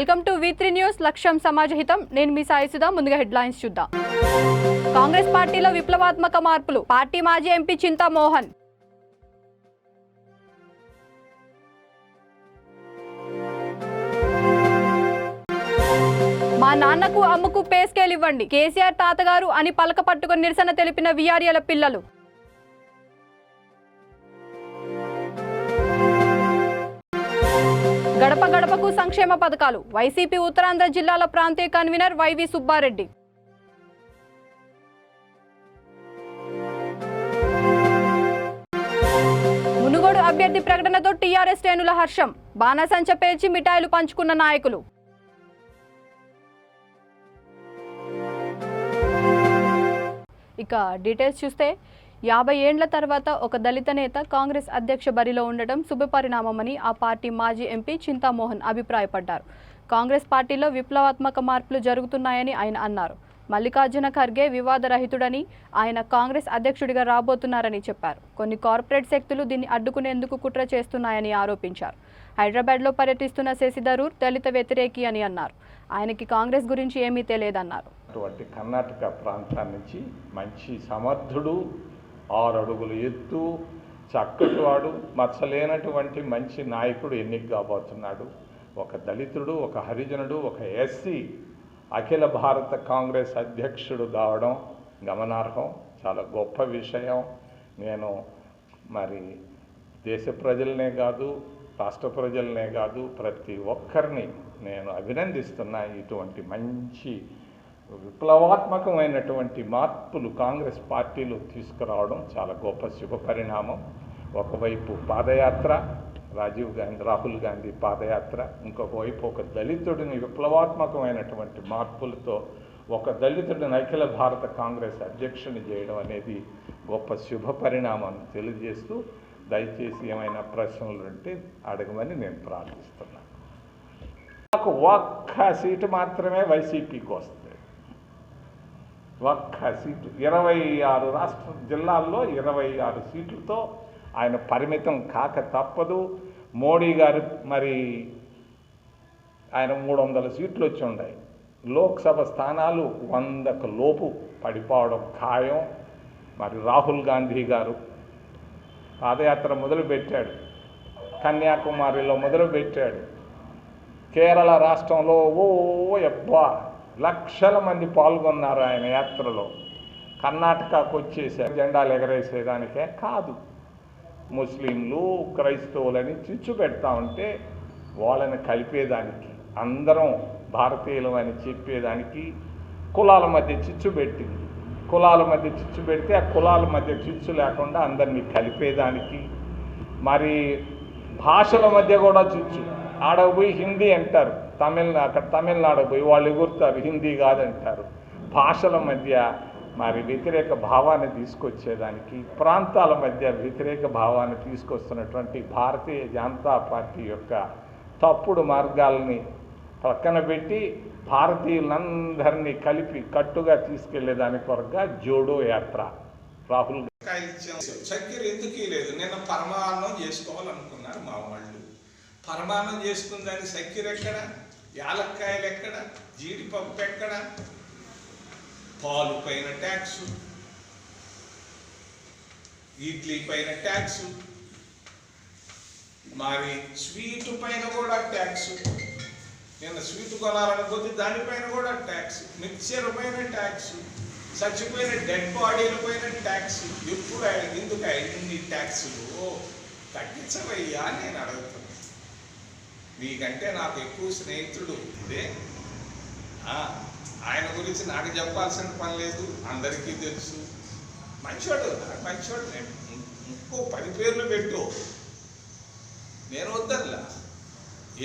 Welcome to V3 news లక్ష్యం సమాజహితం. నేను మీ సాయి సుధా. ముందుగా హెడ్లైన్స్ చూద్దాం. కాంగ్రెస్ పార్టీలో విప్లవాత్మక మార్పులు. పార్టీ మాజీ ఎంపీ చింతామోహన్. మా నాన్నకు అమ్మకు పే స్కేల్ ఇవ్వండి. కేసీఆర్ తాతగారు అని పలక పట్టుకుని నిరసన తెలిపిన వీఆర్ఏల పిల్లలు. గడప గడపకు సంక్షేమ పథకాలు. వైసీపీ ఉత్తరాంధ్ర జిల్లాల ప్రాంతీయ కన్వీనర్ వైవి సుబ్బారెడ్డి. మునుగోడు అభ్యర్థి ప్రకటనతో టీఆర్ఎస్ శ్రేణుల హర్షం. బాణసంచ పేర్చి మిఠాయిలు పంచుకున్న నాయకులు. ఇక డీటెయిల్స్ చూస్తే 50 ఏండ్ల తర్వాత ఒక దళిత నేత కాంగ్రెస్ అధ్యక్ష బరిలో ఉండడం శుభపరిణామమని ఆ పార్టీ మాజీ ఎంపీ చింతామోహన్ అభిప్రాయపడ్డారు. కాంగ్రెస్ పార్టీలో విప్లవాత్మక మార్పులు జరుగుతున్నాయని ఆయన అన్నారు. మల్లికార్జున ఖర్గే వివాదరహితుడని, ఆయన కాంగ్రెస్ అధ్యక్షుడిగా రాబోతున్నారని చెప్పారు. కొన్ని కార్పొరేట్ శక్తులు దీన్ని అడ్డుకునేందుకు కుట్ర చేస్తున్నాయని ఆరోపించారు. హైదరాబాద్లో పర్యటిస్తున్న శశి థరూర్ దళిత వ్యతిరేకి అని అన్నారు. ఆయనకి కాంగ్రెస్ గురించి ఏమీ తెలియదన్నారు. కర్ణాటక ప్రాంతం నుంచి మంచి సమర్థుడు, 6 అడుగులు ఎత్తు, చక్కటి వాడు, మచ్చలేనటువంటి మంచి నాయకుడు ఎన్నిక కాబోతున్నాడు. ఒక దళితుడు, ఒక హరిజనుడు, ఒక ఎస్సీ అఖిల భారత కాంగ్రెస్ అధ్యక్షుడు కావడం గమనార్హం. చాలా గొప్ప విషయం. నేను దేశ ప్రజలనే కాదు, రాష్ట్ర ప్రజలనే కాదు, ప్రతి ఒక్కరిని నేను అభినందిస్తున్నా. ఇటువంటి మంచి విప్లవాత్మకమైనటువంటి మార్పులు కాంగ్రెస్ పార్టీలో తీసుకురావడం చాలా గొప్ప శుభ పరిణామం. ఒకవైపు పాదయాత్ర, రాహుల్ గాంధీ పాదయాత్ర, ఇంకొక వైపు ఒక దళితుడిని విప్లవాత్మకమైనటువంటి మార్పులతో ఒక దళితుడిని అఖిల భారత కాంగ్రెస్ అధ్యక్షుని చేయడం అనేది గొప్ప శుభ పరిణామం తెలియజేస్తూ, దయచేసి ఏమైనా ప్రశ్నలు ఉంటే అడగమని నేను ప్రార్థిస్తున్నాను. నాకు ఒక్క సీటు మాత్రమే వైసీపీకి వస్తుంది. ఒక్క సీటు. 26 రాష్ట్ర జిల్లాల్లో 26 సీట్లతో ఆయన పరిమితం కాక తప్పదు. మోడీ గారు ఆయన 300 సీట్లు వచ్చి ఉన్నాయి. లోక్సభ స్థానాలు 100కు లోపు పడిపోవడం ఖాయం. రాహుల్ గాంధీ గారు పాదయాత్ర మొదలుపెట్టాడు, కన్యాకుమారిలో మొదలుపెట్టాడు, కేరళ రాష్ట్రంలో లక్షల మంది పాల్గొన్నారు ఆయన యాత్రలో. కర్ణాటకకు వచ్చేసారు జెండాలు ఎగరేసేదానికే కాదు, ముస్లింలు క్రైస్తవులని చిచ్చు పెడతా ఉంటే వాళ్ళని కలిపేదానికి, అందరం భారతీయులు అని చెప్పేదానికి కులాల మధ్య చిచ్చు పెట్టింది. కులాల మధ్య చిచ్చు పెడితే ఆ కులాల మధ్య చిచ్చు లేకుండా అందరినీ కలిపేదానికి, భాషల మధ్య కూడా చిచ్చు. ఆడపోయి హిందీ అంటారు, అక్కడ తమిళనాడు పోయి వాళ్ళు ఎగురుతారు, హిందీ కాదంటారు. భాషల మధ్య వ్యతిరేక భావాన్ని తీసుకొచ్చేదానికి, ప్రాంతాల మధ్య వ్యతిరేక భావాన్ని తీసుకొస్తున్నటువంటి భారతీయ జనతా పార్టీ యొక్క తప్పుడు మార్గాలని పక్కన పెట్టి భారతీయులందరినీ కలిపి కట్టుగా తీసుకెళ్లేదాని కొరగా జోడో యాత్ర. రాహుల్ చక్కెర ఎందుకు లేదు. నేను పరమాన్నం చేసుకోవాలనుకున్నారు మా వాళ్ళు. పరమాన్నం చేసుకుందని చక్కెర ఎక్కడ, యాలక్కాయలు ఎక్కడ, జీడిపప్పు ఎక్కడ, పాలు పైన ట్యాక్సు, ఇడ్లీ పైన ట్యాక్సు, స్వీటు పైన కూడా ట్యాక్సు. నేను స్వీట్ కొనాలనుకోతే దానిపైన కూడా ట్యాక్స్, మిక్చర్ పైన ట్యాక్స్, చచ్చిపోయిన డెడ్ బాడీల పైన ట్యాక్స్. ఎప్పుడు ఎందుకు ఇన్ని ట్యాక్సులు తగ్గించవయ్యా నేను అడుగుతున్నాను. నీకంటే నాకు ఎక్కువ స్నేహితుడు ఇదే. ఆయన గురించి నాకు చెప్పాల్సిన పని లేదు, అందరికీ తెలుసు. మంచోడు, మంచోడు. ఇంకో 10 పేర్లు పెట్టు, నేను వద్దర్లా.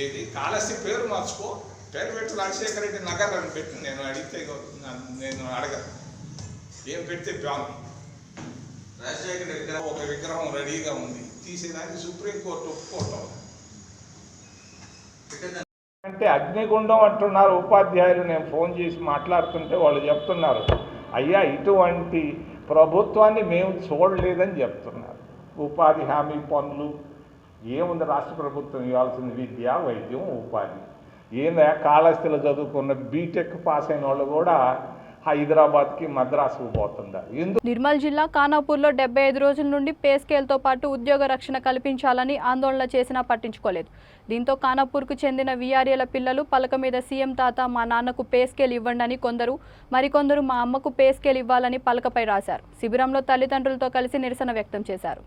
ఏది కాళహస్తి పేరు మార్చుకో, పేరు పెట్టు రాజశేఖర రెడ్డి నగర్ అని పెట్టు. నేను అడిగితే నేను అడగను. ఏం పెడితే బాగు. రాజశేఖర రెడ్డి ఒక విగ్రహం రెడీగా ఉంది, తీసేదానికి సుప్రీంకోర్టు ఒప్పుకోవటం. అంటే అగ్నిగుండం అంటున్నారు ఉపాధ్యాయులు. నేను ఫోన్ చేసి మాట్లాడుతుంటే వాళ్ళు చెప్తున్నారు, అయ్యా ఇటువంటి ప్రభుత్వాన్ని మేము చూడలేదని చెప్తున్నారు. ఉపాధి హామీ పనులు ఏముంది, రాష్ట్ర ప్రభుత్వం ఇవ్వాల్సింది విద్య, వైద్యం, ఉపాధి. ఏందా కాళహస్తిలో చదువుకున్న బీటెక్ పాస్ అయిన వాళ్ళు కూడా హైదరాబాద్కి మద్రాసుకు పోతున్నారు. నిర్మల్ జిల్లా ఖానాపూర్లో 75 రోజుల నుండి పే స్కేల్తో పాటు ఉద్యోగ రక్షణ కల్పించాలని ఆందోళన చేసినా పట్టించుకోలేదు. దీంతో ఖానాపూర్కు చెందిన వీఆర్ఏల పిల్లలు పలక మీద సీఎం తాత మా నాన్నకు పే స్కేల్ ఇవ్వండి అని కొందరు, మరికొందరు మా అమ్మకు పే స్కేల్ ఇవ్వాలని పలకపై రాశారు. శిబిరంలో తల్లిదండ్రులతో కలిసి నిరసన వ్యక్తం చేశారు.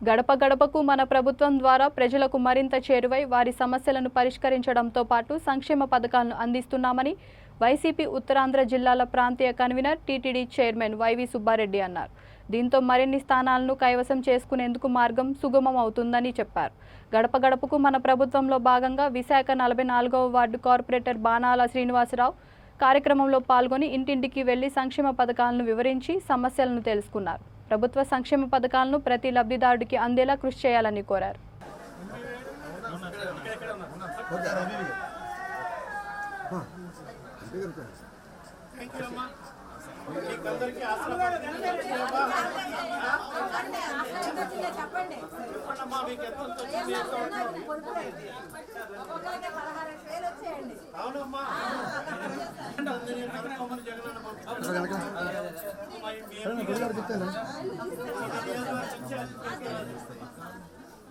గడప గడపకు మన ప్రభుత్వం ద్వారా ప్రజలకు మరింత చేరువై వారి సమస్యలను పరిష్కరించడంతో పాటు సంక్షేమ పథకాలను అందిస్తున్నామని వైసీపీ ఉత్తరాంధ్ర జిల్లాల ప్రాంతీయ కన్వీనర్ టీటీడీ చైర్మన్ వైవి సుబ్బారెడ్డి అన్నారు. దీంతో మరిన్ని స్థానాలను కైవసం చేసుకునేందుకు మార్గం సుగమం అవుతుందని చెప్పారు. గడప గడపకు మన ప్రభుత్వంలో భాగంగా విశాఖ 44వ వార్డు కార్పొరేటర్ బాణాల శ్రీనివాసరావు కార్యక్రమంలో పాల్గొని ఇంటింటికి వెళ్లి సంక్షేమ పథకాలను వివరించి సమస్యలను తెలుసుకున్నారు. ప్రభుత్వ సంక్షేమ పథకాలను ప్రతి లబ్ధిదారుడికి అందేలా కృషి చేయాలని కోరారు.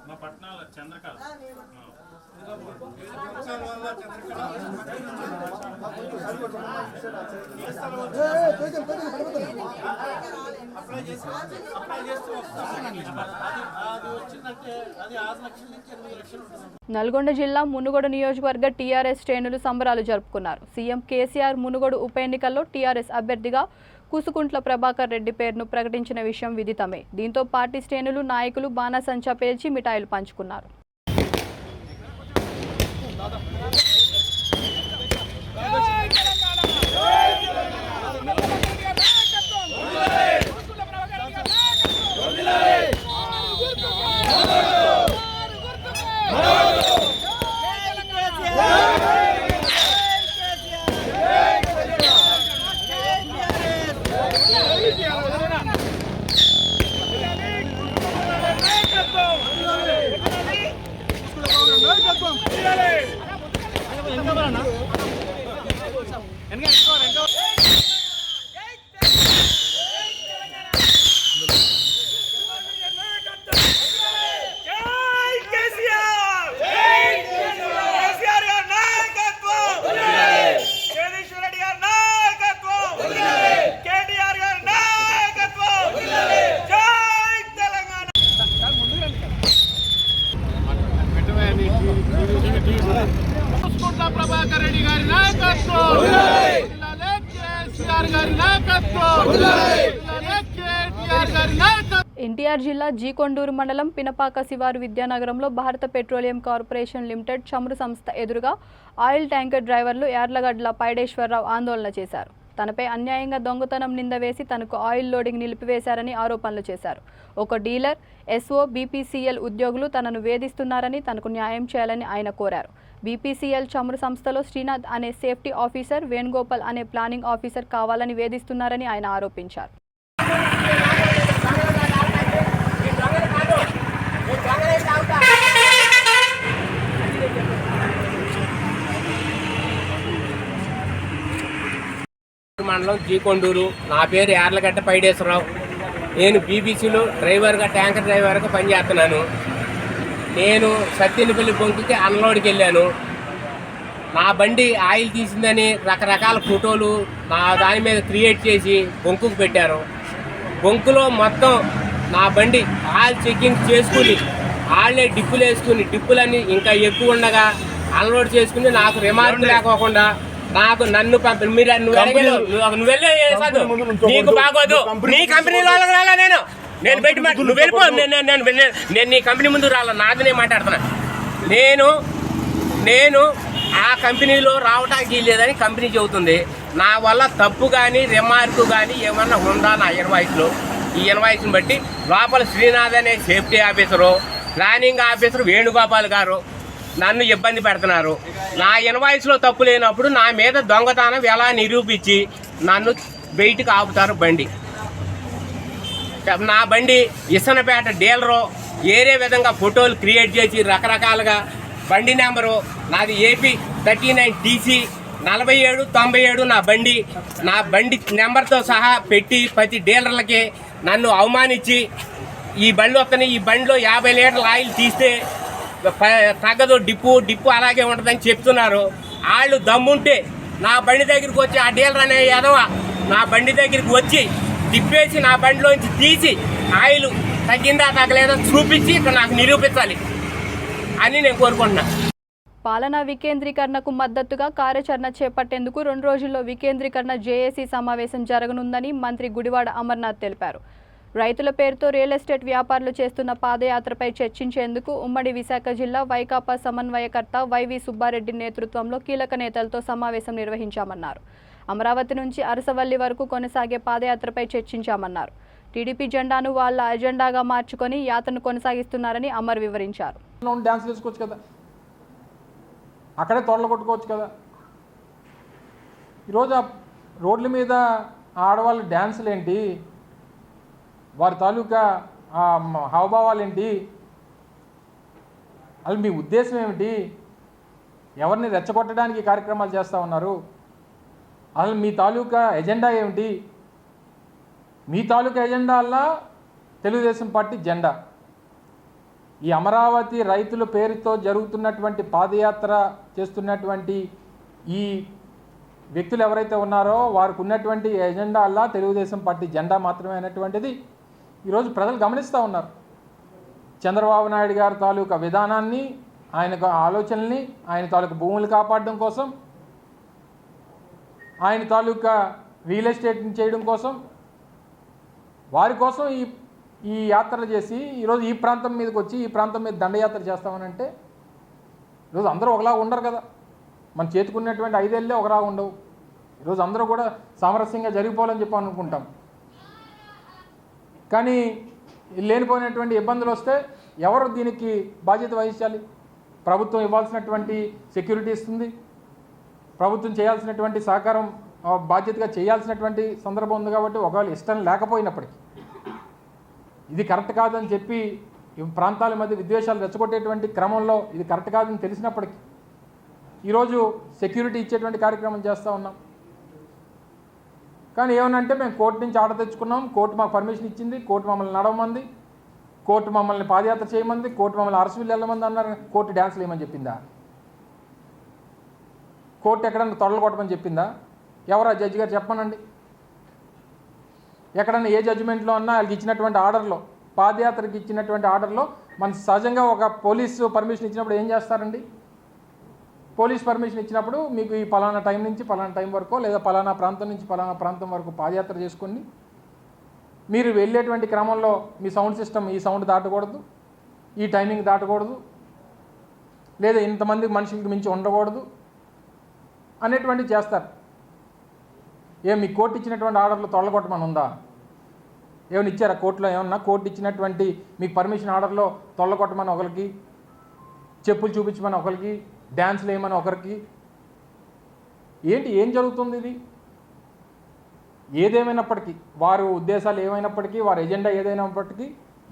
మా పట్నాల చంద్రకళ నల్గొండ జిల్లా మునుగోడు నియోజకవర్గ టీఆర్ఎస్ శ్రేణులు సంబరాలు జరుపుకున్నారు. సీఎం కేసీఆర్ మునుగోడు ఉప ఎన్నికల్లో టీఆర్ఎస్ అభ్యర్థిగా కూసుకుంట్ల ప్రభాకర్ రెడ్డి పేరును ప్రకటించిన విషయం విదితమే. దీంతో పార్టీ శ్రేణులు నాయకులు బాణాసంచా పేల్చి మిఠాయిలు పంచుకున్నారు. ప్రభాకర్ రెడ్డి గారి నాయకత్వం, కేసీఆర్ గారి నాయకత్వం, కేటీఆర్ గారి నాయకత్వం. ఎన్టీఆర్ జిల్లా జీకొండూరు మండలం పినపాక శివారు విద్యానగరంలో భారత పెట్రోలియం కార్పొరేషన్ లిమిటెడ్ చమురు సంస్థ ఎదురుగా ఆయిల్ ట్యాంకర్ డ్రైవర్లు యార్లగడ్ల పైడేశ్వరరావు ఆందోళన చేశారు. తనపై అన్యాయంగా దొంగతనం నింద వేసి తనకు ఆయిల్ లోడింగ్ నిలిపివేశారని ఆరోపణలు చేశారు. ఒక డీలర్, ఎస్ఓ, బీపీసీఎల్ ఉద్యోగులు తనను వేధిస్తున్నారని, తనకు న్యాయం చేయాలని ఆయన కోరారు. బీపీసీఎల్ చమురు సంస్థలో శ్రీనాథ్ అనే సేఫ్టీ ఆఫీసర్, వేణుగోపాల్ అనే ప్లానింగ్ ఆఫీసర్ కావాలని వేధిస్తున్నారని ఆయన ఆరోపించారు. మండలం జీకొండూరు. నా పేరు యార్లగడ్డ పైడేశ్వరరావు. నేను బీబీసీలో డ్రైవర్గా, ట్యాంకర్ డ్రైవర్గా పనిచేస్తున్నాను. నేను సత్యనపల్లి బొంకుకి అన్లోడ్కి వెళ్ళాను. నా బండి ఆయిల్ తీసిందని రకరకాల ఫోటోలు నా దాని మీద క్రియేట్ చేసి బొంకుకు పెట్టారు. బొంకులో మొత్తం నా బండి ఆయిల్ చెకింగ్ చేసుకుని వాళ్ళే డిప్పులు వేసుకుని డిప్పులన్నీ ఇంకా ఎక్కువ ఉండగా అన్లోడ్ చేసుకుని నాకు రిమార్క్ లేకోకుండా నాకు నన్ను నువ్వు వెళ్ళే నీకు బాగోదు, నీ కంపెనీ వాళ్ళకి రాలా, నేను పెట్టి నువ్వు వెళ్ళిపో, నేను నీ కంపెనీ ముందు రాలా, నాది నేను మాట్లాడుతున్నా. నేను ఆ కంపెనీలో రావడానికి లేదని కంపెనీ చెబుతుంది. నా వల్ల తప్పు కానీ రిమార్కు కానీ ఏమన్నా ఉందా నా ఇన్వాయిస్లో? ఈ ఇన్వాయిస్ని బట్టి లోపల శ్రీనాథ్ అనే safety officer, planning officer Venugopal గారు నన్ను ఇబ్బంది పెడుతున్నారు. నా ఇన్వాయిస్లో తప్పు లేనప్పుడు నా మీద దొంగతనం ఎలా నిరూపించి నన్ను బయటికి ఆపుతారు బండి. నా బండి ఇసనపేట డీలరు ఏరే విధంగా ఫోటోలు క్రియేట్ చేసి రకరకాలుగా బండి నెంబరు నాది AP 39 TC 4797 నా బండి నెంబర్తో సహా పెట్టి ప్రతి డీలర్లకి నన్ను అవమానించి ఈ బండి వస్తాయి, ఈ బండిలో 50 లీటర్ల ఆయిల్ తీస్తే తగ్గదు, డిప్పు అలాగే ఉంటుందని చెప్తున్నారు. వాళ్ళు దమ్ముంటే నా బండి దగ్గరికి వచ్చి ఆ డీలర్ అనే ఎదవ నా బండి దగ్గరికి వచ్చి డిప్పేసి నా బండిలోంచి తీసి ఆయిల్ తగ్గిందా తగ్గలేదా చూపించి నాకు నిరూపించాలి అని నేను కోరుకుంటున్నా. పాలనా వికేంద్రీకరణకు మద్దతుగా కార్యాచరణ చేపట్టేందుకు 2 రోజుల్లో వికేంద్రీకరణ జేఏసీ సమావేశం జరగనుందని మంత్రి గుడివాడ అమర్నాథ్ తెలిపారు. రైతుల పేరుతో రియల్ ఎస్టేట్ వ్యాపారులు చేస్తున్న పాదయాత్రపై చర్చించేందుకు ఉమ్మడి విశాఖ జిల్లా వైకాపా సమన్వయకర్త వైవి సుబ్బారెడ్డి నేతృత్వంలో కీలక నేతలతో సమావేశం నిర్వహించామన్నారు. అమరావతి నుంచి అరసవల్లి వరకు కొనసాగే పాదయాత్రపై చర్చించామన్నారు. టీడీపీ జెండాను వాళ్ళ అజెండాగా మార్చుకొని యాత్రను కొనసాగిస్తున్నారని అమర్ వివరించారు. డ్యాన్స్ వేసుకోవచ్చు కదా, అక్కడే తొడలు కొట్టుకోవచ్చు కదా. ఈరోజు ఆ రోడ్ల మీద ఆడవాళ్ళ డ్యాన్సులు ఏంటి, వారి తాలూకా హావభావాలు ఏంటి, అసలు మీ ఉద్దేశం ఏమిటి, ఎవరిని రెచ్చగొట్టడానికి కార్యక్రమాలు చేస్తూ ఉన్నారు, అసలు మీ తాలూకా ఎజెండా ఏమిటి? మీ తాలూకా ఎజెండా అలా తెలుగుదేశం పార్టీ జెండా. ఈ అమరావతి రైతుల పేరుతో జరుగుతున్నటువంటి పాదయాత్ర చేస్తున్నటువంటి ఈ వ్యక్తులు ఎవరైతే ఉన్నారో వారికి ఉన్నటువంటి ఎజెండా అలా తెలుగుదేశం పార్టీ జెండా మాత్రమే అనేటువంటిది ఈరోజు ప్రజలు గమనిస్తూ ఉన్నారు. చంద్రబాబు నాయుడు గారి తాలూకా విధానాన్ని, ఆయన ఆలోచనల్ని, ఆయన తాలూకా భూములు కాపాడడం కోసం, ఆయన తాలూకా రియల్ ఎస్టేట్ని చేయడం కోసం, వారి కోసం ఈ యాత్రలు చేసి ఈరోజు ఈ ప్రాంతం మీదకి వచ్చి ఈ ప్రాంతం మీద దండయాత్ర చేస్తామనంటే ఈరోజు అందరూ ఒకలా ఉండరు కదా. మన చేతుకున్నటువంటి 5 ఏళ్ళే ఒకలా ఉండవు. ఈరోజు అందరూ కూడా సామరస్యంగా జరిగిపోవాలని చెప్పి అనుకుంటాం. కానీ లేనిపోయినటువంటి ఇబ్బందులు వస్తే ఎవరు దీనికి బాధ్యత వహించాలి? ప్రభుత్వం ఇవ్వాల్సినటువంటి సెక్యూరిటీ ఇస్తుంది, ప్రభుత్వం చేయాల్సినటువంటి సహకారం బాధ్యతగా చేయాల్సినటువంటి సందర్భం ఉంది. కాబట్టి ఒకవేళ ఇష్టం లేకపోయినప్పటికీ ఇది కరెక్ట్ కాదని చెప్పి ఈ ప్రాంతాల మధ్య విద్వేషాలు రెచ్చగొట్టేటువంటి క్రమంలో ఇది కరెక్ట్ కాదని తెలిసినప్పటికీ ఈరోజు సెక్యూరిటీ ఇచ్చేటువంటి కార్యక్రమం చేస్తూ ఉన్నాం. కానీ ఏమనంటే మేము కోర్టు నుంచి ఆర్డర్ తెచ్చుకున్నాం, కోర్టు మాకు పర్మిషన్ ఇచ్చింది, కోర్టు మమ్మల్ని నడవమంది, కోర్టు మమ్మల్ని పాదయాత్ర చేయమంది, కోర్టు మమ్మల్ని అరసవిల్లి వెళ్ళమంది అన్నారు. కోర్టు డ్యాన్స్లు వేయమని చెప్పిందా? కోర్టు ఎక్కడన్నా తొడలు కొట్టమని చెప్పిందా? ఎవరు ఆ జడ్జి గారు చెప్పమనండి. ఎక్కడన్నా ఏ జడ్జిమెంట్లో అన్నా వాళ్ళకి ఇచ్చినటువంటి ఆర్డర్లో, పాదయాత్రకి ఇచ్చినటువంటి ఆర్డర్లో మన సహజంగా ఒక పోలీసు పర్మిషన్ ఇచ్చినప్పుడు ఏం చేస్తారండి? పోలీస్ పర్మిషన్ ఇచ్చినప్పుడు మీకు ఈ పలానా టైం నుంచి పలానా టైం వరకు, లేదా పలానా ప్రాంతం నుంచి పలానా ప్రాంతం వరకు పాదయాత్ర చేసుకోండి, మీరు వెళ్ళేటువంటి క్రమంలో మీ సౌండ్ సిస్టమ్ ఈ సౌండ్ దాటకూడదు, ఈ టైమింగ్ దాటకూడదు, లేదా ఇంతమంది మనుషులకి మించి ఉండకూడదు అనేటువంటివి చేస్తారు. మీ కోర్టు ఇచ్చినటువంటి ఆర్డర్లు తొలగొట్టమని ఉందా? ఏమైనా ఇచ్చారా కోర్టులో? ఏమన్నా కోర్టు ఇచ్చినటువంటి మీకు పర్మిషన్ ఆర్డర్లో తొలగొట్టమని ఒకరికి, చెప్పులు చూపించమని ఒకరికి, డ్యాన్స్లు వేయమని ఒకరికి? ఏం జరుగుతుంది? ఇది ఏదేమైనప్పటికీ, వారి ఉద్దేశాలు ఏమైనప్పటికీ, వారి ఎజెండా ఏదైనప్పటికీ,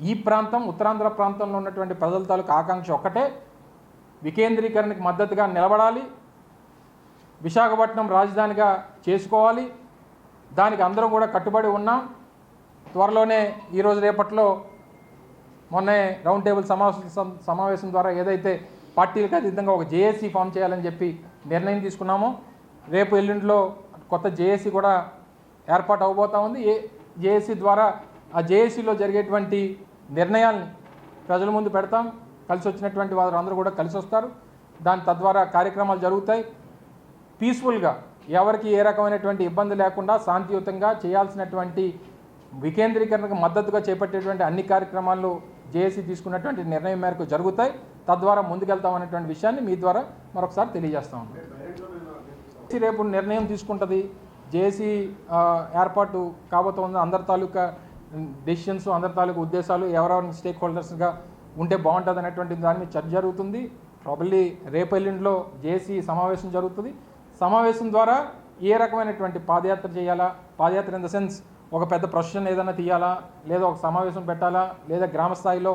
ఈ ప్రాంతం ఉత్తరాంధ్ర ప్రాంతంలో ఉన్నటువంటి ప్రజల తాలూకు ఆకాంక్ష ఒక్కటే, వికేంద్రీకరణకు మద్దతుగా నిలబడాలి, విశాఖపట్నం రాజధానిగా చేసుకోవాలి. దానికి అందరం కూడా కట్టుబడి ఉన్నాం. త్వరలోనే ఈరోజు రేపట్లో మొన్నే రౌండ్ టేబుల్ సమావేశం ద్వారా ఏదైతే పార్టీలకు అతీతంగా ఒక జేఏసీ ఫామ్ చేయాలని చెప్పి నిర్ణయం తీసుకున్నామో, రేపు ఎల్లుండిలో కొత్త జేఏసీ కూడా ఏర్పాటు అవబోతూ ఉంది. జేఏసీ ద్వారా ఆ జేఏసీలో జరిగేటువంటి నిర్ణయాల్ని ప్రజల ముందు పెడతాం. కలిసి వచ్చినటువంటి వారు అందరూ కూడా కలిసి వస్తారు. దాని తద్వారా కార్యక్రమాలు జరుగుతాయి. పీస్ఫుల్గా ఎవరికి ఏ రకమైనటువంటి ఇబ్బంది లేకుండా శాంతియుతంగా చేయాల్సినటువంటి వికేంద్రీకరణకు మద్దతుగా చేపట్టేటువంటి అన్ని కార్యక్రమాలు జేఏసీ తీసుకున్నటువంటి నిర్ణయం మేరకు జరుగుతాయి. తద్వారా ముందుకెళ్తామనేటువంటి విషయాన్ని మీ ద్వారా మరొకసారి తెలియజేస్తా ఉన్నాం. రేపు నిర్ణయం తీసుకుంటుంది. జేఏసీ ఏర్పాటు కాబోతోంది. అందరి తాలూకా డెసిషన్స్, అందరి తాలూకా ఉద్దేశాలు ఎవరెవరిని స్టేక్ హోల్డర్స్గా ఉంటే బాగుంటుంది అనేటువంటి దాని మీద చర్చ జరుగుతుంది. ప్రాబబ్లీ రేపు ఎల్లుండిలో జేఏసీ సమావేశం జరుగుతుంది. సమావేశం ద్వారా ఏ రకమైనటువంటి పాదయాత్ర చేయాలా, పాదయాత్ర ఇన్ ద సెన్స్ ఒక పెద్ద ప్రొసెషన్ ఏదైనా తీయాలా, లేదా ఒక సమావేశం పెట్టాలా, లేదా గ్రామ స్థాయిలో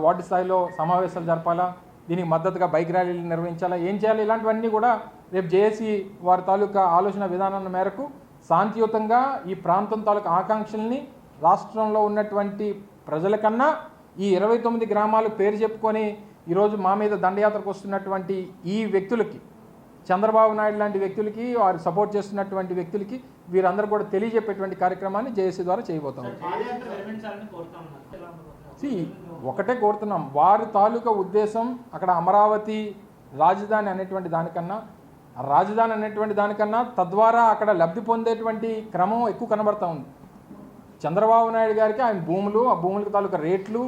వార్డు స్థాయిలో సమావేశాలు జరపాలా, దీనికి మద్దతుగా బైక్ ర్యాలీలు నిర్వహించాలా, ఏం చేయాలి, ఇలాంటివన్నీ కూడా రేపు జేఏసీ వారి తాలూకా ఆలోచన విధానం మేరకు శాంతియుతంగా ఈ ప్రాంతం తాలూకా ఆకాంక్షల్ని రాష్ట్రంలో ఉన్నటువంటి ప్రజల కన్నా ఈ 29 గ్రామాలు పేరు చెప్పుకొని ఈరోజు మా మీద దండయాత్రకు వస్తున్నటువంటి ఈ వ్యక్తులకి, చంద్రబాబు నాయుడు లాంటి వ్యక్తులకి, వారు సపోర్ట్ చేస్తున్నటువంటి వ్యక్తులకి వీరందరూ కూడా తెలియజెప్పేటువంటి కార్యక్రమాన్ని జేఏసీ ద్వారా చేయబోతాం. ఒకటే కోరుతున్నాం, వారి తాలూకా ఉద్దేశం అక్కడ అమరావతి రాజధాని అనేటువంటి దానికన్నా తద్వారా అక్కడ లబ్ధి పొందేటువంటి క్రమం ఎక్కువ కనబడతా ఉంది. చంద్రబాబు నాయుడు గారికి ఆయన భూములు, ఆ భూములకు తాలూకా రేట్లు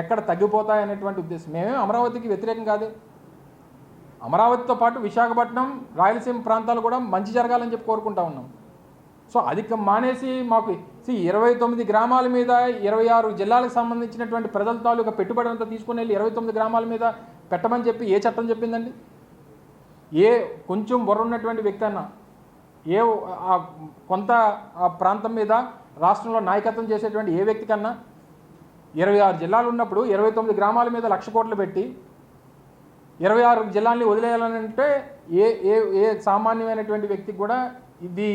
ఎక్కడ తగ్గిపోతాయి అనేటువంటి ఉద్దేశం. మేమే అమరావతికి వ్యతిరేకం కాదే. అమరావతితో పాటు విశాఖపట్నం, రాయలసీమ ప్రాంతాలు కూడా మంచి జరగాలని చెప్పి కోరుకుంటా ఉన్నాం. సో అది మానేసి మాకు 29 గ్రామాల మీద 26 జిల్లాలకు సంబంధించినటువంటి ప్రజల తాలూకా పెట్టుబడి అంతా తీసుకుని వెళ్ళి 29 గ్రామాల మీద పెట్టమని చెప్పి ఏ చట్టం చెప్పిందండి? ఏ కొంచెం బుర్ర ఉన్నటువంటి వ్యక్తి అన్నా, కొంత ఆ ప్రాంతం మీద రాష్ట్రంలో నాయకత్వం చేసేటువంటి ఏ వ్యక్తి కన్నా 26 జిల్లాలు ఉన్నప్పుడు 29 గ్రామాల మీద 1,00,000 కోట్లు పెట్టి 26 జిల్లాల్ని వదిలేయాలని అంటే ఏ సామాన్యమైనటువంటి వ్యక్తికి కూడా ఇది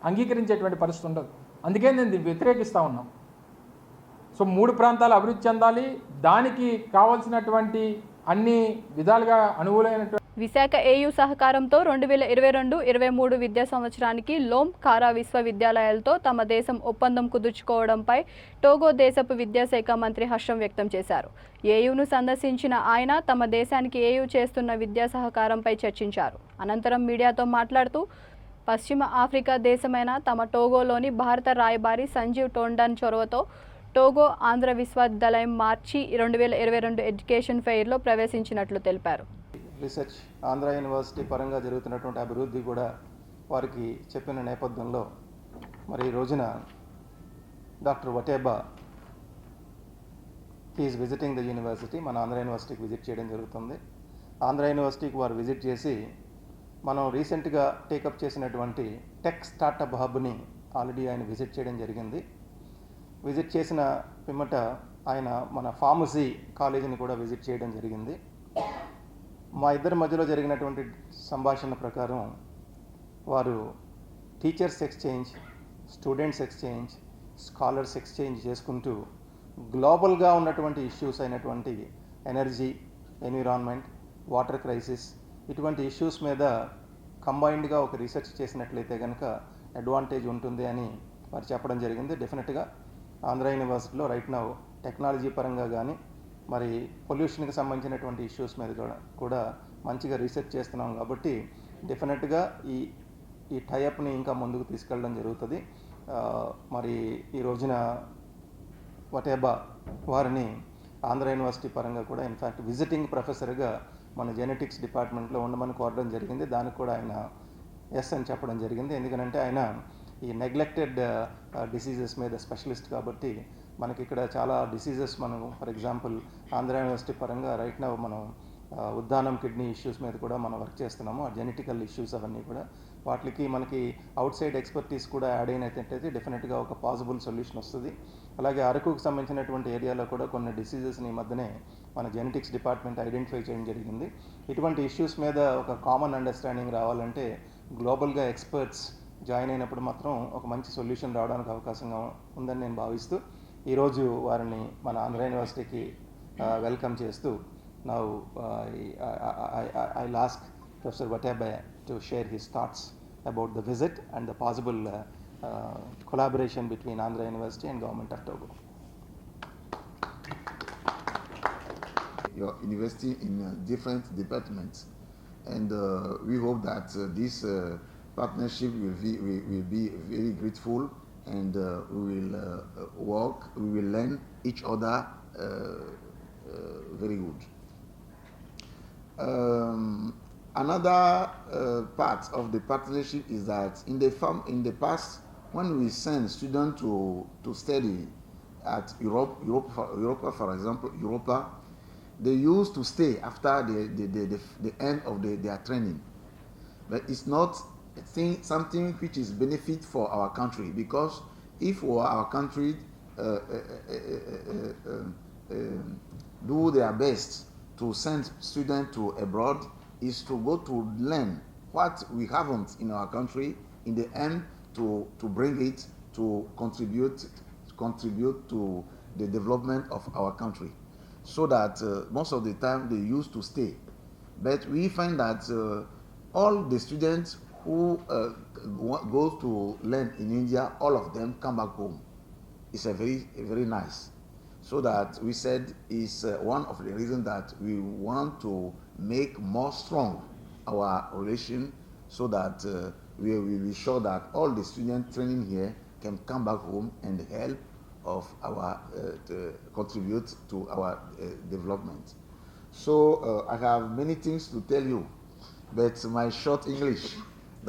అంగీకరించేటువంటి పరిస్థితి ఉండదు. అందుకే నేను దీన్ని వ్యతిరేకిస్తూ ఉన్నాం. సో 3 ప్రాంతాలు అభివృద్ధి చెందాలి, దానికి కావాల్సినటువంటి అన్ని విధాలుగా అనుకూలమైనటువంటి విశాఖ ఏయూ సహకారంతో 2022-23 విద్యా సంవత్సరానికి లోమ్ కారా విశ్వవిద్యాలయాలతో తమ దేశం ఒప్పందం కుదుర్చుకోవడంపై టోగో దేశపు విద్యాశాఖ మంత్రి హర్షం వ్యక్తం చేశారు. ఏయూను సందర్శించిన ఆయన తమ దేశానికి ఏయూ చేస్తున్న విద్యా సహకారంపై చర్చించారు. అనంతరం మీడియాతో మాట్లాడుతూ పశ్చిమ ఆఫ్రికా దేశమైన తమ టోగోలోని భారత రాయబారి సంజీవ్ టోండన్ చొరవతో టోగో ఆంధ్ర విశ్వవిద్యాలయం మార్చి 2022 ఎడ్యుకేషన్ ఫెయిర్లో ప్రవేశించినట్లు తెలిపారు. రీసెర్చ్ ఆంధ్ర యూనివర్సిటీ పరంగా జరుగుతున్నటువంటి అభివృద్ధి కూడా వారికి చెప్పిన నేపథ్యంలో మరి ఈ రోజున డాక్టర్ వటేబా ఈజ్ విజిటింగ్ ద యూనివర్సిటీ, మన ఆంధ్ర యూనివర్సిటీకి విజిట్ చేయడం జరుగుతుంది. ఆంధ్ర యూనివర్సిటీకి వారు విజిట్ చేసి మనం రీసెంట్గా టేకప్ చేసినటువంటి టెక్ స్టార్టప్ హబ్ని ఆల్రెడీ ఆయన విజిట్ చేయడం జరిగింది. విజిట్ చేసిన పిమ్మట ఆయన మన ఫార్మసీ కాలేజీని కూడా విజిట్ చేయడం జరిగింది. మా ఇద్దరి మధ్యలో జరిగినటువంటి సంభాషణ ప్రకారం వారు teachers exchange, students exchange, scholars exchange చేసుకుంటూ గ్లోబల్గా ఉన్నటువంటి ఇష్యూస్ అయినటువంటి ఎనర్జీ, ఎన్విరాన్మెంట్, వాటర్ క్రైసిస్, ఇటువంటి ఇష్యూస్ మీద కంబైన్డ్గా ఒక రీసెర్చ్ చేసినట్లయితే కనుక అడ్వాంటేజ్ ఉంటుంది అని వారు చెప్పడం జరిగింది. డెఫినెట్గా ఆంధ్ర యూనివర్సిటీలో రైట్ నౌ టెక్నాలజీ పరంగా కానీ మరి పొల్యూషన్కి సంబంధించినటువంటి ఇష్యూస్ మీద కూడా మంచిగా రీసెర్చ్ చేస్తున్నాం కాబట్టి డెఫినెట్గా ఈ టైఅప్ని ఇంకా ముందుకు తీసుకెళ్ళడం జరుగుతుంది. మరి ఈ రోజున వటేబా వారిని ఆంధ్ర యూనివర్సిటీ పరంగా కూడా ఇన్ఫ్యాక్ట్ విజిటింగ్ ప్రొఫెసర్గా మన జెనెటిక్స్ డిపార్ట్మెంట్లో ఉండమని కోరడం జరిగింది. దానికి కూడా ఆయన ఎస్ అని చెప్పడం జరిగింది. ఎందుకంటే ఆయన ఈ నెగ్లెక్టెడ్ డిసీజెస్ మీద స్పెషలిస్ట్ కాబట్టి మనకి ఇక్కడ చాలా డిసీజెస్ మనం ఫర్ ఎగ్జాంపుల్ ఆంధ్ర యూనివర్సిటీ పరంగా రైట్ నౌ మనం ఉద్దానం కిడ్నీ ఇష్యూస్ మీద కూడా మనం వర్క్ చేస్తున్నాము. ఆ జెనెటికల్ ఇష్యూస్ అవన్నీ కూడా వాటికి మనకి అవుట్ సైడ్ ఎక్స్పర్టీస్ కూడా యాడ్ అయినట్టయితే డెఫినెట్గా ఒక పాసిబుల్ సొల్యూషన్ వస్తుంది. అలాగే అరకుకు సంబంధించినటువంటి ఏరియాలో కూడా కొన్ని డిసీజెస్ని ఈ మధ్యనే మన జెనెటిక్స్ డిపార్ట్మెంట్ ఐడెంటిఫై చేయడం జరిగింది. ఇటువంటి ఇష్యూస్ మీద ఒక కామన్ అండర్స్టాండింగ్ రావాలంటే గ్లోబల్గా ఎక్స్పర్ట్స్ జాయిన్ అయినప్పుడు మాత్రం ఒక మంచి సొల్యూషన్ రావడానికి అవకాశంగా ఉందని నేను భావిస్తూ ఈరోజు వారిని మన ఆంధ్ర యూనివర్సిటీకి వెల్కమ్ చేస్తూ now I'll ask Professor Vatabhai to share his thoughts about the visit and the possible collaboration between Andhra University and Government of Togo. Your university in different departments, and we hope that this partnership will be very grateful, and we will work, we will learn each other very good. Another part of the partnership is that in the past, when we send students to study at Europa, for example, Europa, they used to stay after the end of their training. But it's not something which is benefit for our country, because if our country do their best to send students to abroad, is to go to learn what we haven't in our country, in the end to bring it to contribute to the development of our country, so that most of the time they used to stay. But we find that all the students who go to learn in India, all of them come back home. It's very nice. So that we said is one of the reasons that we want to make more strong our relation, so that we will be sure that all the students training here can come back home and help of our contribute to our development. So I have many things to tell you, but my short English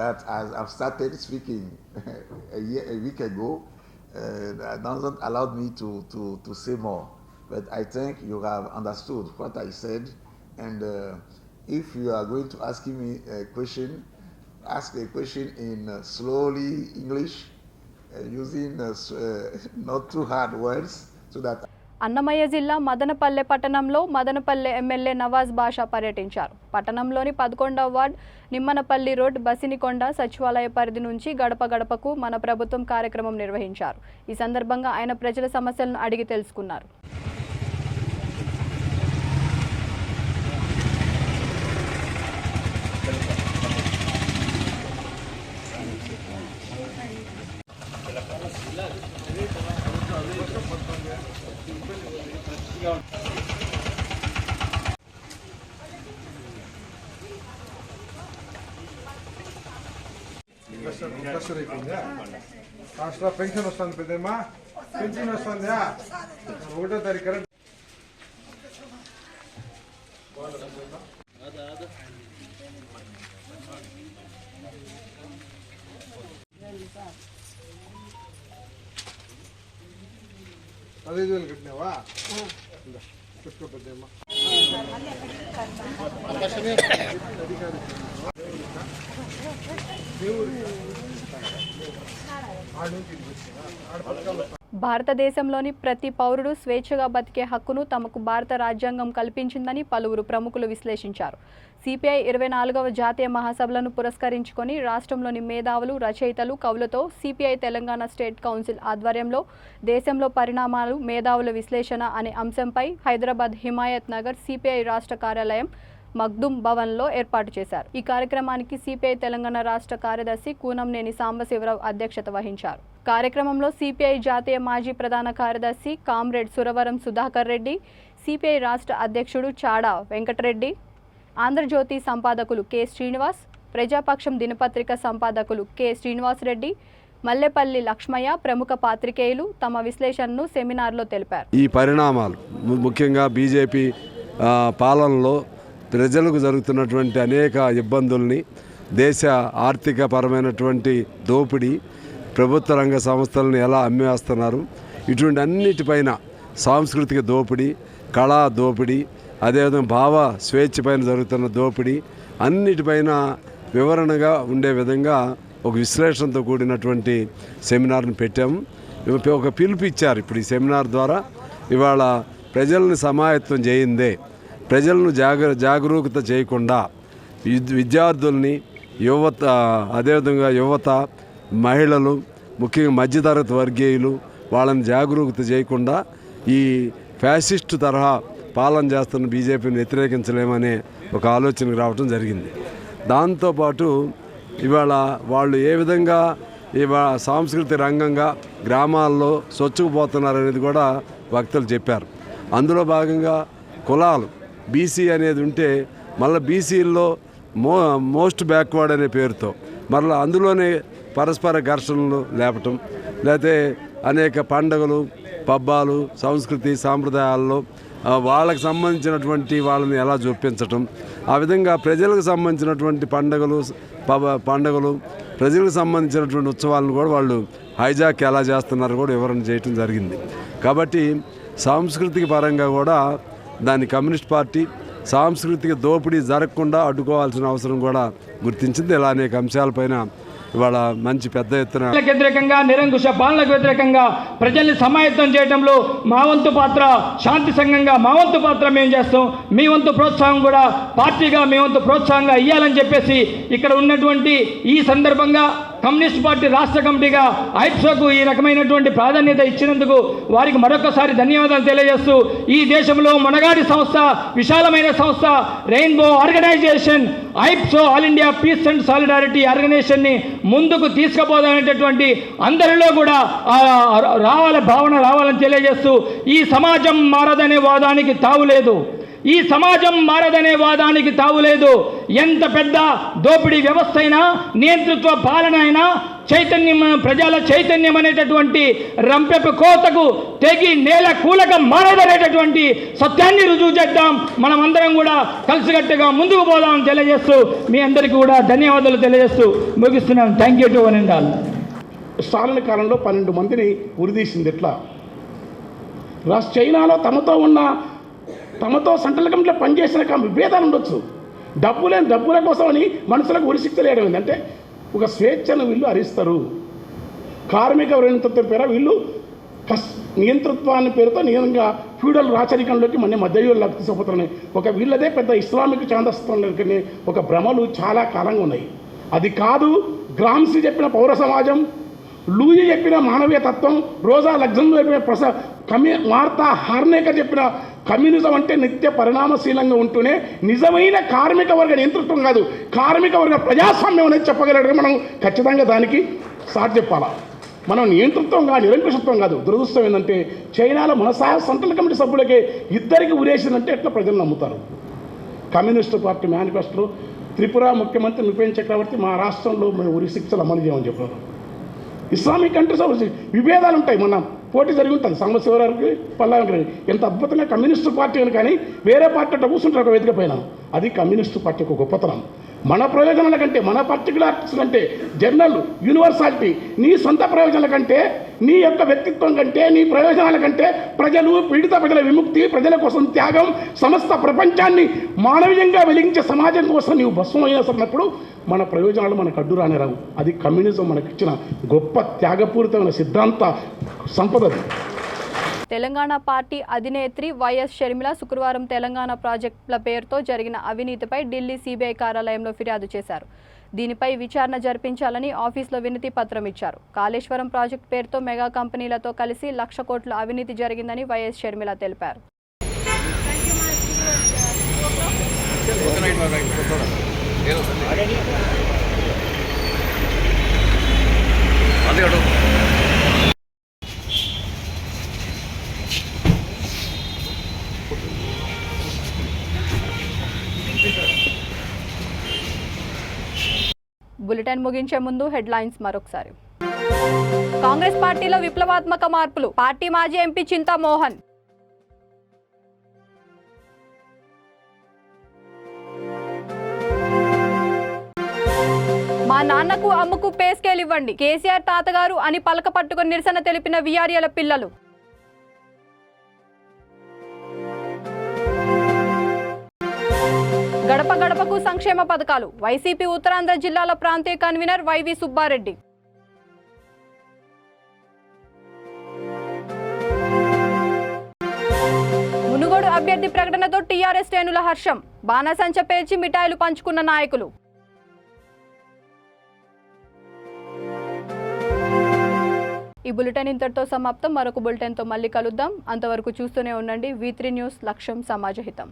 that I've started speaking a week ago doesn't allow me to say more. But I think you have understood what I said, and if you are going to ask me a question, ask the question in slowly English, using not too hard words, so that Annamayya జిల్లా మదనపల్లె పట్టణంలో Madanapalle MLA Nawaz బాషా పర్యటించారు. పట్టణంలోని 11వ ward Nimmanapalli road Basinikonda సచివాలయ పరిధి నుంచి గడప గడపకు మన ప్రభుత్వం కార్యక్రమం నిర్వహించారు. ఈ సందర్భంగా ఆయన ప్రజల సమస్యలను అడిగి తెలుసుకున్నారు. రాష్ట్ర పెన్షన్ వస్తుంది పెద్దమ్మా, పెన్షన్ వస్తుందా 1వ తారీఖు $15,000 కట్టినావా? పెట్టుకో పెద్దమ్మా. భారతదేశంలోని ప్రతి పౌరుడు స్వేచ్ఛగా బతికే హక్కును తమకు భారత రాజ్యాంగం కల్పించిందని పలువురు ప్రముఖులు విశ్లేషించారు. సిపిఐ 24వ జాతీయ మహాసభలను పురస్కరించుకొని రాష్ట్రంలోని మేధావులు, రచయితలు, కవులతో సిపిఐ తెలంగాణ స్టేట్ కౌన్సిల్ ఆధ్వర్యంలో దేశంలో పరిణామాలు, మేధావుల విశ్లేషణ అనే అంశంపై హైదరాబాద్ హిమాయత్ నగర్ సిపిఐ రాష్ట్ర కార్యాలయం మగ్దుమ్ భవన్లో ఏర్పాటు చేశారు. ఈ కార్యక్రమానికి సిపిఐ తెలంగాణ రాష్ట్ర కార్యదర్శి కూనంనేని సాంబశివరావు అధ్యక్షత వహించారు. కార్యక్రమంలో సిపిఐ జాతీయ మాజీ ప్రధాన కార్యదర్శి కామ్రేడ్ సురవరం సుధాకర్ రెడ్డి, సిపిఐ రాష్ట్ర అధ్యక్షుడు చాడా వెంకటరెడ్డి, ఆంధ్రజ్యోతి సంపాదకులు కె శ్రీనివాస్, ప్రజాపక్షం దినపత్రిక సంపాదకులు కె శ్రీనివాస్ రెడ్డి, మల్లెపల్లి లక్ష్మయ్య ప్రముఖ పాత్రికేయులు తమ విశ్లేషణను సెమినార్లో తెలిపారు. ఈ పరిణామాలు ముఖ్యంగా బీజేపీ పాలనలో ప్రజలకు జరుగుతున్నటువంటి అనేక ఇబ్బందుల్ని, దేశ ఆర్థికపరమైనటువంటి దోపిడీ, ప్రభుత్వ రంగ సంస్థలను ఎలా అమ్మేస్తున్నారు, ఇటువంటి అన్నిటిపైన సాంస్కృతిక దోపిడీ, కళా దోపిడీ, అదేవిధంగా భావ స్వేచ్ఛ పైన జరుగుతున్న దోపిడీ అన్నిటిపైన వివరణగా ఉండే విధంగా ఒక విశ్లేషణతో కూడినటువంటి సెమినార్ని పెట్టాము. ఒక పిలుపు ఇచ్చారు. ఇప్పుడు ఈ సెమినార్ ద్వారా ఇవాళ ప్రజల్ని సమాయత్తం చేయిందే, ప్రజలను జాగరూకత చేయకుండా విద్యార్థుల్ని, అదేవిధంగా యువత, మహిళలు, ముఖ్యంగా మధ్యతరగతి వర్గీయులు, వాళ్ళని జాగరూకత చేయకుండా ఈ ఫ్యాసిస్ట్ తరహా పాలన చేస్తున్న బీజేపీని వ్యతిరేకించలేమనే ఒక ఆలోచనకు రావడం జరిగింది. దాంతోపాటు ఇవాళ వాళ్ళు ఏ విధంగా ఇవాళ సాంస్కృతిక రంగంగా గ్రామాల్లో సొచ్చుకుపోతున్నారనేది కూడా వక్తలు చెప్పారు. అందులో భాగంగా కులాలు బీసీ అనేది ఉంటే మళ్ళీ బీసీల్లో మోస్ట్ బ్యాక్వర్డ్ అనే పేరుతో మళ్ళీ అందులోనే పరస్పర ఘర్షణలు లేపటం, లేకపోతే అనేక పండుగలు పబ్బాలు సంస్కృతి సాంప్రదాయాల్లో వాళ్ళకి సంబంధించినటువంటి వాళ్ళని ఎలా చూపించటం, ఆ విధంగా ప్రజలకు సంబంధించినటువంటి పండుగలు ప్రజలకు సంబంధించినటువంటి ఉత్సవాలను కూడా వాళ్ళు హైజాక్ ఎలా చేస్తున్నారో కూడా వివరణ చేయటం జరిగింది. కాబట్టి సాంస్కృతిక పరంగా కూడా దాన్ని కమ్యూనిస్ట్ పార్టీ సాంస్కృతిక దోపిడీ జరగకుండా అడ్డుకోవాల్సిన అవసరం కూడా గుర్తించింది. ఇలా అనేక అంశాలపైన ఇవాళ మంచి పెద్ద ఎత్తున వ్యతిరేకంగా నిరంకుశ పాలనకు వ్యతిరేకంగా ప్రజల్ని సమాయత్తం చేయడంలో మా వంతు పాత్ర, శాంతి సంఘంగా మా వంతు పాత్ర మేము చేస్తాం. మీ వంతు ప్రోత్సాహం కూడా పార్టీగా మీ వంతు ప్రోత్సాహంగా ఇవ్వాలని చెప్పేసి ఇక్కడ ఉన్నటువంటి ఈ సందర్భంగా కమ్యూనిస్ట్ పార్టీ రాష్ట్ర కమిటీగా ఐప్సోకు ఈ రకమైనటువంటి ప్రాధాన్యత ఇచ్చినందుకు వారికి మరొకసారి ధన్యవాదాలు తెలియజేస్తూ, ఈ దేశంలో మొనగాడి సంస్థ, విశాలమైన సంస్థ rainbow organisation AIPSO all India peace and solidarity ఆర్గనైజేషన్ని ముందుకు తీసుకుపోదనేటటువంటి అందరిలో కూడా భావన రావాలని తెలియజేస్తూ, ఈ సమాజం మారదనే వాదానికి తావులేదు. ఈ సమాజం మారదనే వాదానికి తావులేదు. ఎంత పెద్ద దోపిడీ వ్యవస్థ అయినా, నియంతృత్వ పాలన అయినా, చైతన్యం ప్రజల చైతన్యం అనేటటువంటి రంపెపు కోతకు తెగి నేల కూలక మారదనేటటువంటి సత్యాన్ని రుజువు చేద్దాం. మనం అందరం కూడా కలిసికట్టుగా ముందుకు పోదామని తెలియజేస్తూ మీ అందరికీ కూడా ధన్యవాదాలు తెలియజేస్తూ ముగిస్తున్నాను. Thank you to one and all. Stalin కాలంలో 12 మందిని ఉరిదీసింది ఎట్లా? చైనాలో తమతో సెంట్రల్ కమిటీలో పనిచేసిన విభేదాలు ఉండొచ్చు. డబ్బుల కోసమని మనుషులకు ఉరిశిక్షలు వేయడం ఏంటంటే ఒక స్వేచ్ఛను వీళ్ళు హరిస్తారు. కార్మిక నియంతృత్వం పేర వీళ్ళు నియంతృత్వాన్ని పేరుతో నిజంగా ఫ్యూడల్ రాచరికంలోకి మధ్యయుగంలోకి తీసుకుపోతున్నాయి. వీళ్ళదే పెద్ద ఇస్లామిక్ ఛాందస్తంలోకి ఒక భ్రమలు చాలా కాలంగా ఉన్నాయి. అది కాదు గ్రామ్సీ చెప్పిన పౌర సమాజం, లూయి చెప్పిన మానవీయ తత్వం, రోజా లగ్జంబర్గ్ చెప్పిన మార్తా హార్నేకర్ చెప్పిన కమ్యూనిజం అంటే నిత్య పరిణామశీలంగా ఉంటూనే నిజమైన కార్మిక వర్గ నియంతృత్వం కాదు, కార్మిక వర్గ ప్రజాస్వామ్యం అనేది చెప్పగలరు. మనం ఖచ్చితంగా దానికి సాటి చెప్పాలా. మనం నియంతృత్వం కాదు, నిరంకుశత్వం కాదు. దురదృష్టం ఏంటంటే చైనాలో మన సెంట్రల్ కమిటీ సభ్యులకే ఇద్దరికి ఉరేసిందంటే ఎట్లా ప్రజలు నమ్ముతారు? కమ్యూనిస్టు పార్టీ మేనిఫెస్టో త్రిపుర ముఖ్యమంత్రి నృపేన్ చక్రవర్తి మా రాష్ట్రంలో మేము ఉరి శిక్షలు అమలు చేయమని చెప్పారు. ఇస్లామిక్ కంట్రీస్ విభేదాలు ఉంటాయి. మొన్న పోటీ జరిగి ఉంటుంది సాంబశివరావుకి పల్లాకి. ఎంత అద్భుతంగా కమ్యూనిస్టు పార్టీ అని కానీ వేరే పార్టీ అట్లా కూర్చుంటారు ఒక వేదిక పైన. అది కమ్యూనిస్టు పార్టీ ఒక గొప్పతనం. మన ప్రయోజనాల కంటే, మన పర్టికులర్స్ కంటే, జనరల్ యూనివర్సాలిటీ, నీ సొంత ప్రయోజనాల కంటే, నీ యొక్క వ్యక్తిత్వం కంటే, నీ ప్రయోజనాల కంటే ప్రజలు, పీడిత ప్రజల విముక్తి, ప్రజల కోసం త్యాగం, సమస్త ప్రపంచాన్ని మానవీయంగా వెలిగించే సమాజం కోసం నీవు భస్మం అయినప్పుడు మన ప్రయోజనాలు మనకు అడ్డు రానిరావు. అది కమ్యూనిజం మనకిచ్చిన గొప్ప త్యాగపూరితమైన సిద్ధాంత సంపద. తెలంగాణ పార్టీ అధినేత్రి వైఎస్ షర్మిల శుక్రవారం తెలంగాణ ప్రాజెక్టుల పేరుతో జరిగిన అవినీతిపై ఢిల్లీ సిబిఐ కార్యాలయంలో ఫిర్యాదు చేశారు. దీనిపై విచారణ జరిపించాలని ఆఫీసులో వినతి పత్రం ఇచ్చారు. కాళేశ్వరం ప్రాజెక్టు పేరుతో మెగా కంపెనీలతో కలిసి 1,00,000 కోట్ల అవినీతి జరిగిందని వైఎస్ షర్మిల తెలిపారు. బులెటిన్ ముగించే ముందు హెడ్లైన్స్ మరొకసారి. కాంగ్రెస్ పార్టీలో విప్లవాత్మక మార్పులు. పార్టీ మాజీ ఎంపీ చింతామోహన్. మా నాన్నకు అమ్మకు పే స్కేల్ ఇవ్వండి, కేసీఆర్ తాతగారు అని పలక పట్టుకుని నిరసన తెలిపిన విఆర్ఏల పిల్లలు. గడప గడపకు సంక్షేమ పథకాలు. వైసీపీ ఉత్తరాంధ్ర జిల్లాల ప్రాంతీయ కన్వీనర్ వైవి సుబ్బారెడ్డి. మునుగోడు అభ్యర్థి ప్రకటనతో టీఆర్ఎస్ శ్రేణుల హర్షం. బాణసంచ పేర్చి మిఠాయిలు పంచుకున్న నాయకులు. ఈ బులెటిన్ ఇంతటితో సమాప్తం. మరొక బులెటిన్తో మళ్ళీ కలుద్దాం. అంతవరకు చూస్తూనే ఉండండి V3 న్యూస్. లక్ష్యం సమాజహితం.